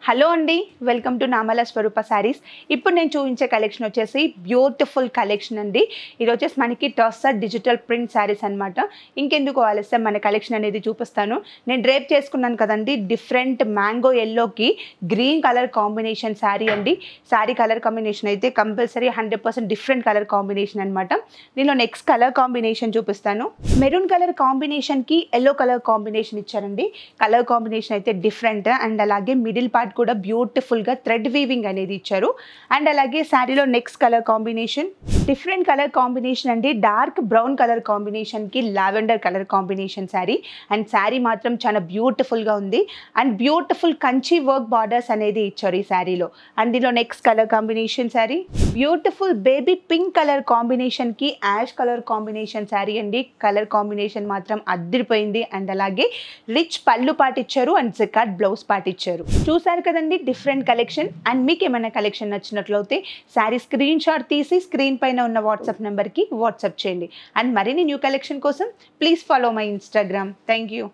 Hello అండి, welcome to నామల స్వరూప శారీస్. ఇప్పుడు నేను చూపించే కలెక్షన్ వచ్చేసి బ్యూటిఫుల్ కలెక్షన్ అండి. ఇది వచ్చేసి మనకి టస్సర్ డిజిటల్ ప్రింట్ శారీస్ అనమాట. ఇంకెందుకు ఆలస్యం, మన కలెక్షన్ అనేది చూపిస్తాను. నేను డ్రేప్ చేసుకున్నాను కదండి, డిఫరెంట్ మ్యాంగో ఎల్లోకి గ్రీన్ కలర్ కాంబినేషన్ శారీ అండి. శారీ కలర్ కాంబినేషన్ అయితే కంపల్సరీ 100% డిఫరెంట్ కలర్ కాంబినేషన్ అనమాట. దీనిలో నెక్స్ట్ కలర్ కాంబినేషన్ చూపిస్తాను. మెరూన్ కలర్ కాంబినేషన్కి ఎల్లో కలర్ కాంబినేషన్ ఇచ్చారండి. కలర్ కాంబినేషన్ అయితే డిఫరెంట్ అండ్ అలాగే మిడిల్ పార్ట్ కూడా బ్యూటిఫుల్గా థ్రెడ్ వీవింగ్ అనేది ఇచ్చారు. అండ్ అలాగే శారీలో next colour combination different colour combination అండి. డార్క్ బ్రౌన్ కలర్ కాంబినేషన్కి lavender colour combination sari. And sari మాత్రం చాలా బ్యూటిఫుల్గా ఉంది. And beautiful Kanchi work borders అనేది ఇచ్చారు ఈ శారీలో. అండ్ దీనిలో next colour combination sari beautiful baby pink colour కాంబినేషన్కి యాష్ కలర్ కాంబినేషన్ శారీ అండి. కలర్ కాంబినేషన్ మాత్రం అద్దరిపోయింది. అండ్ అలాగే రిచ్ పళ్ళు పార్ట్ ఇచ్చారు అండ్ జికార్డ్ బ్లౌజ్ పార్ట్ ఇచ్చారు. చూసారు కదండి డిఫరెంట్ కలెక్షన్. అండ్ మీకు ఏమైనా కలెక్షన్ నచ్చినట్లయితే శారీ స్క్రీన్ షాట్ తీసి స్క్రీన్ పైన ఉన్న వాట్సాప్ నెంబర్కి వాట్సాప్ చేయండి. అండ్ మరిన్ని న్యూ కలెక్షన్ కోసం please follow my Instagram. Thank you.